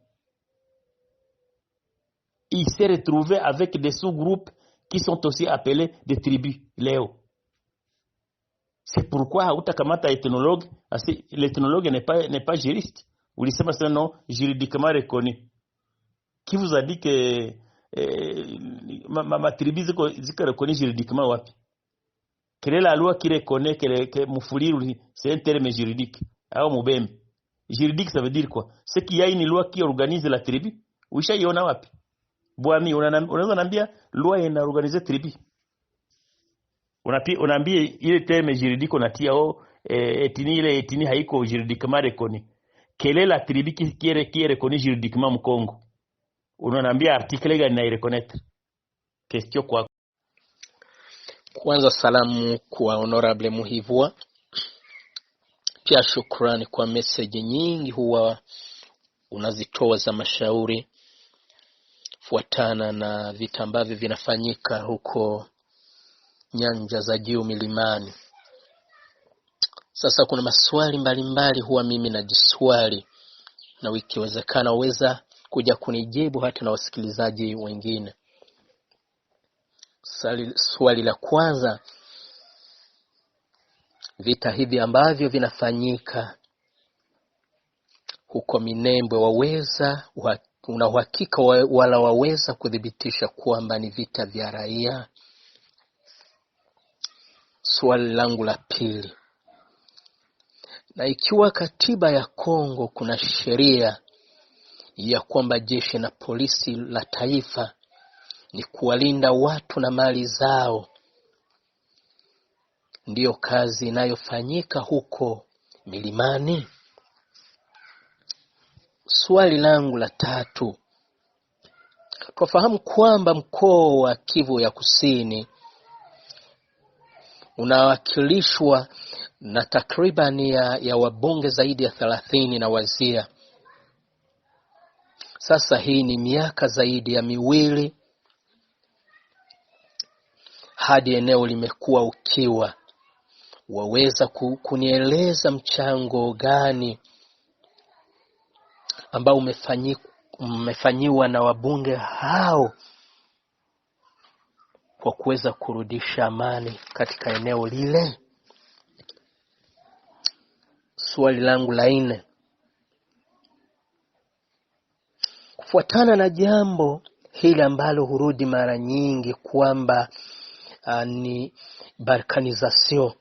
Il s'est retrouvé avec des sous-groupes qui sont aussi appelés des tribus, Léo. C'est pourquoi Kamata ethnologue, l'ethnologue n'est pas juriste. Vous dites c'est un nom juridiquement reconnu. Qui vous a dit que ma tribu est reconnue juridiquement wapi? Quelle est la loi qui reconnaît que Mufuliri c'est un terme juridique? Alors Mubembe. Juridique ça veut dire quoi? C'est qu'il y a une loi qui organise la tribu. Ushaiona wapi? Bwami unaweza nambia loi inaorganize tribu. Unaambia ile terme juridique unatia etini haiko juridiquement reconnu. Quelle est la tribu qui est reconnue juridiquement mu Congo? Unaambia article gani na reconnaître? Question kwa kwanza, salamu kwa honorable Muhivua. Pia shukrani kwa message nyingi huwa unazitoa za mashauri fuatana na vita ambavyo vinafanyika huko nyanja za juu milimani. Sasa kuna maswali mbalimbali huwa mimi najiswali, na ikiwezekana uweza kuja kunijibu hata na wasikilizaji wengine. Swali la kwanza, vita hivi ambavyo vinafanyika huko Minembwe, una uhakika wala waweza kudhibitisha kwamba ni vita vya raia? Swali langu la pili, na ikiwa katiba ya Kongo kuna sheria ya kwamba jeshi na polisi la taifa ni kuwalinda watu na mali zao, ndiyo kazi inayofanyika huko milimani? Swali langu la tatu, tufahamu kwamba mkoa wa Kivu ya Kusini unawakilishwa na takriban ya wabunge zaidi ya 30 na wazia. Sasa hii ni miaka zaidi ya 2 hadi eneo limekuwa ukiwa. Waweza kunieleza mchango gani ambao umefanyiwa na wabunge hao kwa kuweza kurudisha amani katika eneo lile? swali langu la 4. Kufuatana na jambo hili ambalo hurudi mara nyingi kwamba ni balkanization,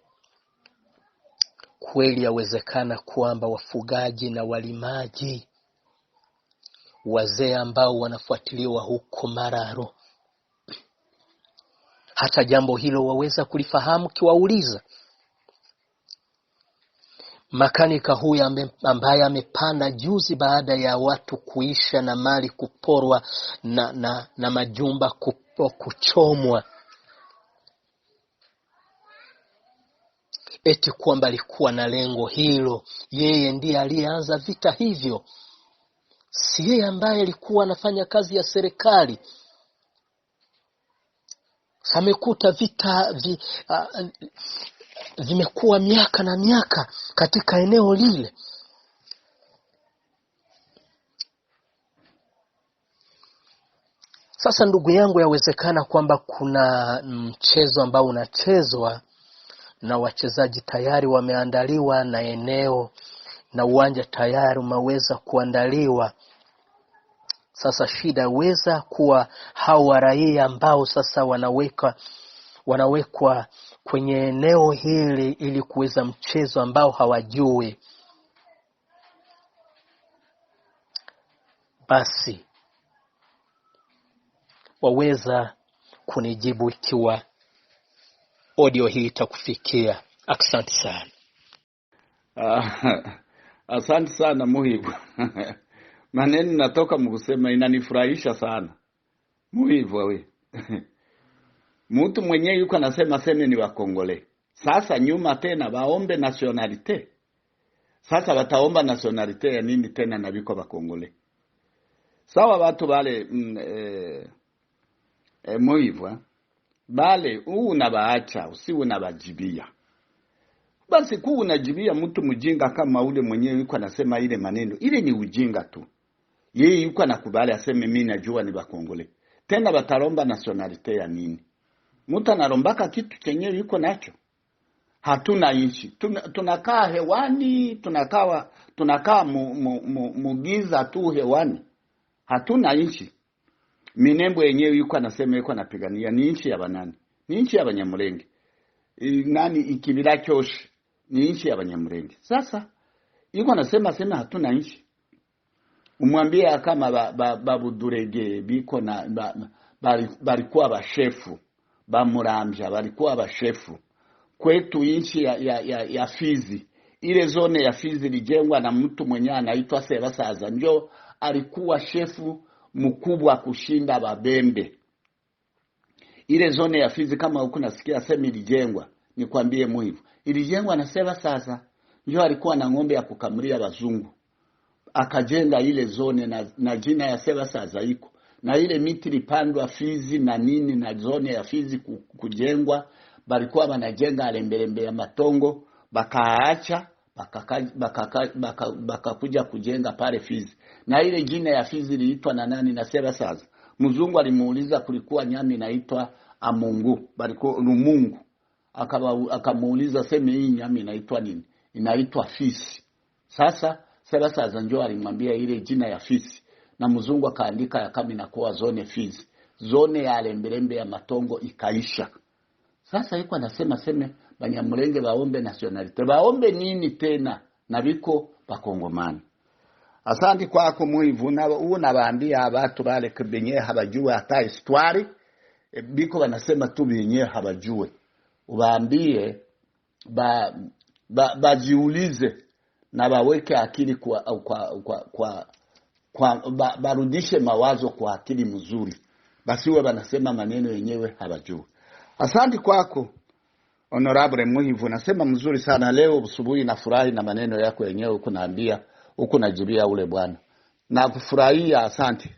kweli yawezekana kwamba wafugaji na walimaji, wazee ambao wanafuatiliwa huko Mararo, hata jambo hilo waweza kulifahamu kiwauliza makanika huyu ambaye amepanda juzi baada ya watu kuisha na mali kuporwa na majumba kuchomwa, eti kwamba alikuwa na lengo hilo. Yeye ndiye aliyeanza vita hivyo, si yeye ambaye alikuwa anafanya kazi ya serikali. Samekuta vita vimekuwa miaka na miaka katika eneo lile. Sasa ndugu yangu, yawezekana kwamba kuna mchezo ambao unachezwa na wachezaji tayari wameandaliwa, na eneo na uwanja tayari umeweza kuandaliwa. Sasa shida weza kuwa hawa raia ambao sasa wanawekwa kwenye eneo hili ili kuweza mchezo ambao hawajui. Basi waweza kunijibu ikiwa audio hii itakufikia. Asante sana. Asante sana Muhibu. Maneno natoka mkusema inanifurahisha sana. Muhibu wewe. Mtu mwenyewe yuko anasema seme ni Wakongole. Sasa nyuma tena waombe nationalite. Sasa wataomba nationalite ya nini tena na biko Wakongole? Sawa watu wale Muhibu. Bale unabaacha usi unabajibia. Basi unajibia mtu mjinga kama ule mwenyewe yuko anasema ile maneno. Ile ni ujinga tu. Yeye yuko anakubali aseme mimi najua ni Wakongole. Tena wataromba nationalite ya nini? Mtu anarombaka kitu chenyewe yuko nacho. Hatuna nchi. Tunakaa hewani, tunakaa mugiza tu hewani. Hatuna nchi. Minembo yenyewe yuko anasema yuko anapigania ni nchi ya banani? Ni nchi ya Banyamulenge. Nani ikibira Kyoshi? Ni nchi ya Banyamulenge. Sasa yuko anasema hatuna nchi. Umwambie kama babudurege biko na balikuwa bashefu, bamurambya balikuwa bashefu. Kwetu nchi ya Fizi, ile zone ya Fizi lijengwa na mtu mwenye anaitwa Sebasaza, ndio alikuwa shefu mkubwa kushinda Babembe. Ile zone ya Fizi kama huko nasikia sema ilijengwa, nikwambie Muhibu, ilijengwa na Sebasaza, ndio alikuwa na ng'ombe ya kukamulia wazungu. Akajenga ile zone na jina ya Sebasaza iko. Na ile miti lipandwa Fizi na nini na zone ya Fizi kujengwa, balikuwa wanajenga alembelembe ya matongo, bakaacha bakakuja kujenga pale Fizi. Na ile jina ya Fizi liitwa na nani? Na Sebasaza. Mzungu alimuuliza kulikuwa nyami inaitwa Amungu, balikuwa Rumungu. Akamuuliza sema hii nyami inaitwa nini? Inaitwa Fisi. Sasa Sebasaza njoo alimwambia ile jina ya Fisi, na mzungu akaandika ya kama inakuwa zone Fizi. Zone ya alembelembe ya matongo ikaisha. Sasa yuko anasema Banyamulenge baombe nationalite. Baombe nini tena? Na biko Bakongomani. Asante kwako Muhibu, unabaambia abatu bale benye habajue hata histoire, biko banasema tu benye habajue. Ubaambie bajiulize na baweke akili barudishe mawazo kwa akili mzuri. Basiwe banasema maneno yenyewe habajue. Asante kwako Honorable Muhibu, nasema mzuri sana leo asubuhi. Nafurahi na maneno yako yenyewe uko naambia, uko najibia ule bwana. Na kufurahia, asante.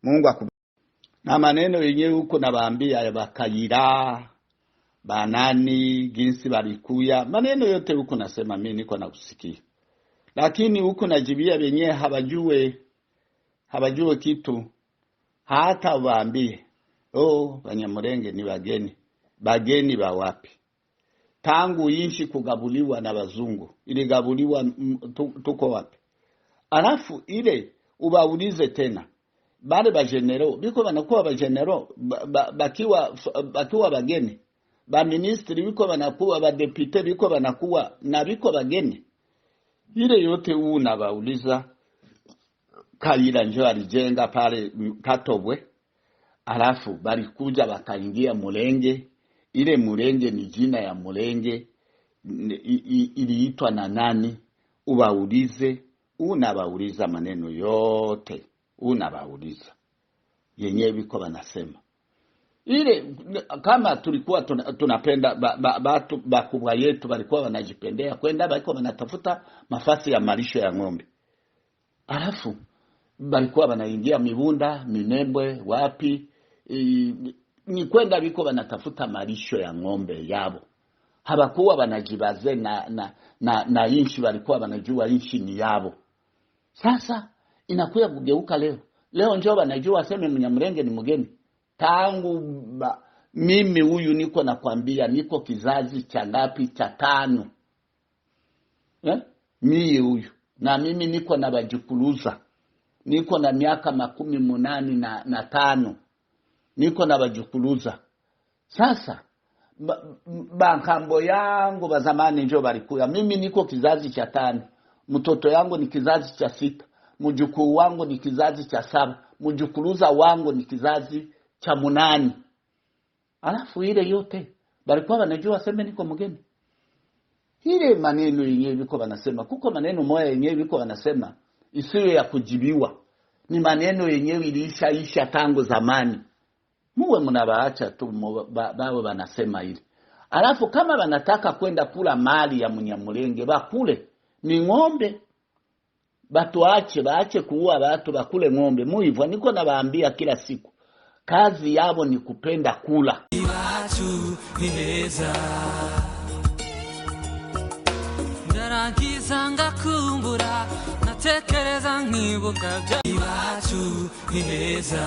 Mungu akubariki. Na maneno yenyewe uko nabaambia ya Bakayira, banani, jinsi balikuya, maneno yote uko nasema mimi niko nakusikia. Lakini uko najibia wenyewe habajue kitu. Hata waambie, Banyamulenge ni bageni. Bageni ba wapi? tangu inchi kugabuliwa na wazungu, iligabuliwa tuko wapi? Alafu ile ubaulize tena bale ba general biko banakuwa ba general bakiwa bageni, ba ministri biko banakuwa, ba deputy biko banakuwa na biko bageni. Ile yote unabauliza. Kaila njo alijenga pale Katobwe, alafu balikuja wakaingia Mulenge. Ile Mulenge ni jina ya Mulenge, iliitwa na nani? Ubaulize, unabauliza maneno yote, unabauliza yenyewe biko banasema. Ile kama tulikuwa tunapenda batu bakubwa yetu walikuwa wanajipendea kwenda bako wanatafuta mafasi ya malisho ya ng'ombe, alafu balikuwa wanaingia Mibunda, Minembwe, wapi, ni kwenda biko wanatafuta malisho ya ng'ombe yabo. Habakuwa wanajibaze na inchi, walikuwa wanajua inchi ni yabo. Sasa inakuya kugeuka leo njoo wanajua aseme Mnyamulenge ni mgeni. Tangu mimi huyu niko nakwambia niko kizazi cha ngapi? Cha 5. Mimi huyu na mimi niko na bajukuluza, niko na miaka 85 niko na bajukuluza. Sasa bankambo yangu ba zamani njoo balikuya, mimi niko kizazi cha 5, mtoto yangu ni kizazi cha 6, mjukuu wangu ni kizazi cha 7, mjukuluza wangu ni kizazi cha 8. Alafu ile yote balikuwa wanajua sema niko mgeni. Ile maneno yenyewe biko wanasema, kuko maneno moya yenyewe biko wanasema isiwe ya kujibiwa, ni maneno yenyewe ilishaisha tangu zamani. Muwe mnabaacha tu bawe wanasema ile. Alafu kama wanataka kwenda kula mali ya Mnyamulenge bakule, ni ng'ombe. Baache kuua watu, bakule ng'ombe. Muhivyo niko nawaambia kila siku, kazi yabo ni kupenda kula. Iwacu heza ndarangiza ngakumbura natekereza nkibuka bya iwacu heza.